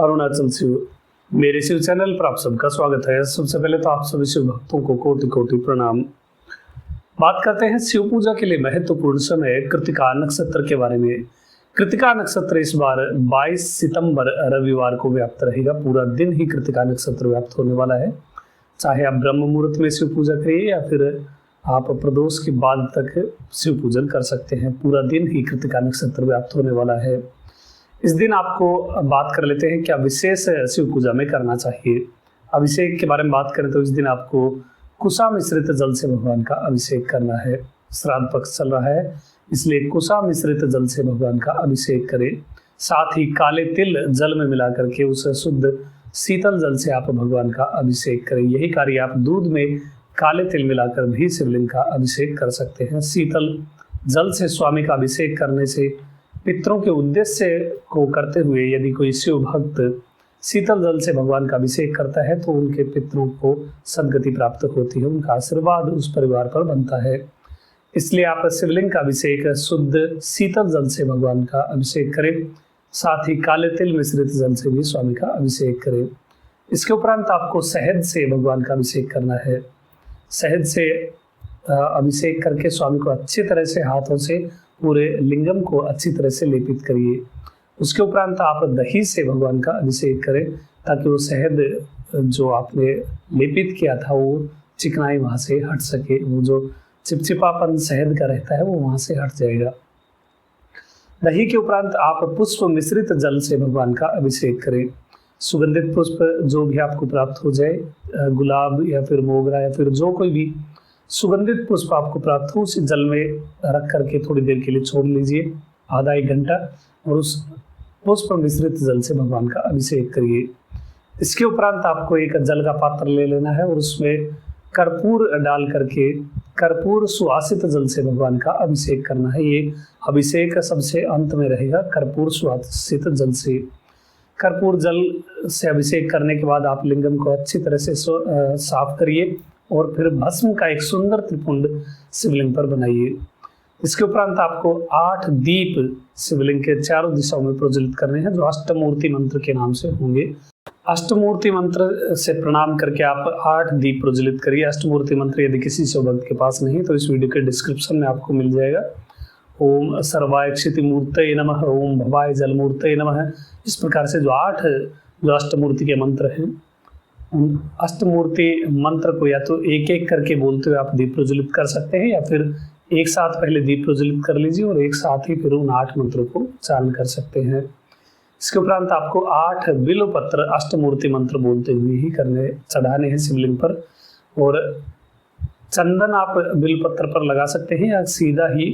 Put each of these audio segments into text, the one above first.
अरुणाचल शिव मेरे शिव चैनल पर आप सबका स्वागत है। सबसे पहले तो आप सभी शिव भक्तों को कोटि कोटि प्रणाम। बात करते हैं शिव पूजा के लिए महत्वपूर्ण समय कृतिका नक्षत्र के बारे में। कृतिका नक्षत्र इस बार 22 सितंबर रविवार को व्याप्त रहेगा। पूरा दिन ही कृतिका नक्षत्र व्याप्त होने वाला है। चाहे आप ब्रह्म मुहूर्त में शिव पूजा करिए या फिर आप प्रदोष के बाद तक शिव पूजन कर सकते हैं। पूरा दिन ही कृतिका नक्षत्र व्याप्त होने वाला है। इस दिन आपको बात कर लेते हैं क्या विशेष शिव पूजा में करना चाहिए। अभिषेक के बारे में बात करें तो इस दिन आपको कुशा मिश्रित जल से भगवान का अभिषेक करना है। श्राद्ध पक्ष चल रहा है, इसलिए कुशा मिश्रित जल से भगवान का अभिषेक करें। साथ ही काले तिल जल में मिला करके उस शुद्ध शीतल जल से आप भगवान का अभिषेक करें। यही कार्य आप दूध में काले तिल मिलाकर भी शिवलिंग का अभिषेक कर सकते हैं। शीतल जल से स्वामी का अभिषेक करने से पितरों के उद्देश्य को करते हुए यदि कोई शिव भक्त शीतल जल से भगवान का अभिषेक करता है तो उनके पितरों को सद्गति प्राप्त होती है, उनका आशीर्वाद उस परिवार पर बनता है। इसलिए आप शिवलिंग का अभिषेक शुद्ध शीतल जल से भगवान का अभिषेक करें। साथ ही काले तिल मिश्रित जल से भी स्वामी का अभिषेक करें। इसके उपरांत आपको शहद से भगवान का अभिषेक करना है। शहद से अभिषेक करके स्वामी को अच्छी तरह से हाथों से पूरे लिंगम को अच्छी तरह से लेपित करिए। उसके उपरांत आप दही से भगवान का अभिषेक करें ताकि वो शहद जो आपने लेपित किया था वो चिकनाई वहाँ से हट सके। वो जो चिपचिपापन शहद का रहता है वो वहाँ से हट जाएगा। दही के उपरांत आप पुष्प मिश्रित जल से भगवान का अभिषेक करें। सुगंधित पुष्प जो भी आपको प्राप्त हो जाए, गुलाब या फिर मोगरा या फिर जो कोई भी सुगंधित पुष्प आपको प्राप्त हो, उसे जल में रख करके थोड़ी देर के लिए छोड़ लीजिए, आधा एक घंटा, और उस पुष्प मिश्रित जल से भगवान का अभिषेक करिए। इसके उपरांत आपको एक जल का पात्र ले लेना है और उसमें कर्पूर डाल करके कर्पूर सुवासित जल से भगवान का अभिषेक करना है। ये अभिषेक सबसे अंत में रहेगा, कर्पूर सुवासित जल से। कर्पूर जल से अभिषेक करने के बाद आप लिंगम को अच्छी तरह से साफ करिए और फिर भस्म का एक सुंदर त्रिपुंड शिवलिंग पर बनाइए। इसके उपरांत आपको 8 दीप शिवलिंग के चारों दिशाओं में प्रज्वलित करने हैं, जो अष्टमूर्ति मंत्र के नाम से होंगे। अष्टमूर्ति मंत्र से प्रणाम करके आप 8 दीप प्रज्वलित करिए। अष्टमूर्ति मंत्र यदि किसी शिव भक्त के पास नहीं तो इस वीडियो के डिस्क्रिप्शन में आपको मिल जाएगा। ओम सर्वाय क्षिति मूर्तये नमः, ओम भवाय जल मूर्तये नमः। इस प्रकार से जो 8 जो अष्टमूर्ति के मंत्र हैं, उन अष्टमूर्ति मंत्र को या तो एक एक करके बोलते हुए आप दीप प्रज्वलित कर सकते हैं या फिर एक साथ पहले दीप प्रज्वलित कर लीजिए और एक साथ ही फिर उन 8 मंत्रों को उच्चारण कर सकते हैं। इसके उपरांत आपको 8 बिल्व पत्र अष्टमूर्ति मंत्र बोलते हुए ही चढ़ाने हैं शिवलिंग पर। और चंदन आप बिल्व पत्र पर लगा सकते हैं या सीधा ही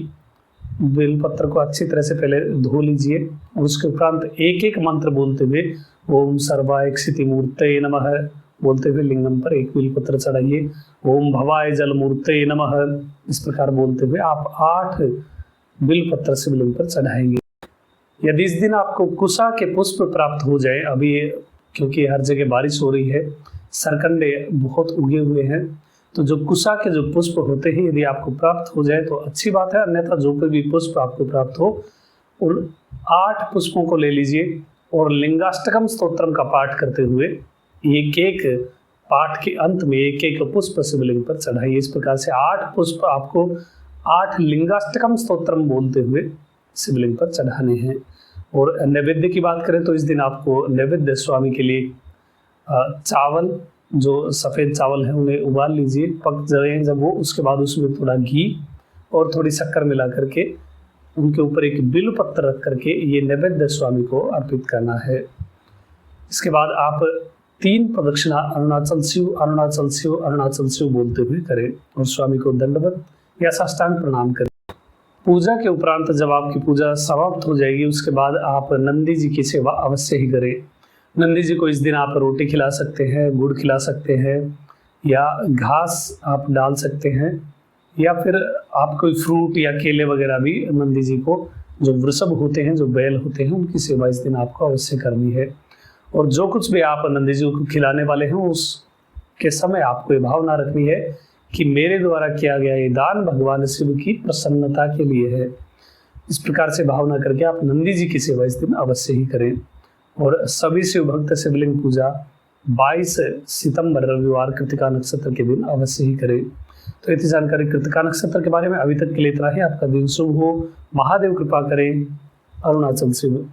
बिल्व पत्र को अच्छी तरह से पहले धो लीजिए और उसके उपरांत एक एक मंत्र बोलते हुए ओम सर्वाय क्षिति मूर्तये नमः बोलते हुए लिंगम पर एक बिल्व पत्र चढ़ाइए। ओम भवाय जल मूर्तये नमः, इस प्रकार बोलते हुए आप 8 बिल्व पत्र शिवलिंग पर चढ़ाएंगे। यदि इस दिन आपको कुशा के पुष्प प्राप्त हो जाए, अभी क्योंकि हर जगह बारिश हो रही है, सरकंडे बहुत उगे हुए हैं, तो जो कुशा के जो पुष्प होते हैं यदि आपको प्राप्त हो जाए तो अच्छी बात है। अन्यथा जो कोई भी पुष्प आपको प्राप्त हो उन 8 पुष्पों को ले लीजिए और लिंगाष्टकम स्तोत्रम का पाठ करते हुए एक एक पाठ के अंत में एक एक पुष्प शिवलिंग पर चढ़ाइए। इस प्रकार से 8 पुष्प आपको 8 लिंगाष्टकम स्तोत्रम बोलते हुए शिवलिंग पर चढ़ाने हैं। और नैवेद्य की बात करें तो इस दिन आपको नैवेद्य स्वामी के लिए चावल, जो सफ़ेद चावल है उन्हें उबाल लीजिए, पक जाए जब वो, उसके बाद उसमें थोड़ा घी और थोड़ी शक्कर मिला करके उनके ऊपर एक बिल्व पत्र रख करके ये नैवेद्य स्वामी को अर्पित करना है। इसके बाद आप 3 प्रदक्षिणा अरुणाचल शिव अरुणाचल शिव अरुणाचल शिव बोलते हुए करें और स्वामी को दंडवत या साष्टांग प्रणाम करें। पूजा के उपरांत जब आपकी पूजा समाप्त हो जाएगी उसके बाद आप नंदी जी की सेवा अवश्य ही करें। नंदी जी को इस दिन आप रोटी खिला सकते हैं, गुड़ खिला सकते हैं या घास आप डाल सकते हैं या फिर आप कोई फ्रूट या केले वगैरह भी नंदी जी को, जो वृषभ होते हैं, जो बैल होते हैं, उनकी सेवा इस दिन आपको अवश्य करनी है। और जो कुछ भी आप नंदी जी को खिलाने वाले हैं उसके समय आपको ये भावना रखनी है कि मेरे द्वारा किया गया ये दान भगवान शिव की प्रसन्नता के लिए है। इस प्रकार से भावना करके आप नंदी जी की सेवा इस दिन अवश्य ही करें। और सभी शिव भक्त शिवलिंग पूजा 22 सितंबर रविवार कृतिका नक्षत्र के दिन अवश्य ही करें। तो इतनी जानकारी कृतिका नक्षत्र के बारे में। अभी तक के लिए इतना ही। आपका दिन शुभ हो, महादेव कृपा करें। अरुणाचल शिव।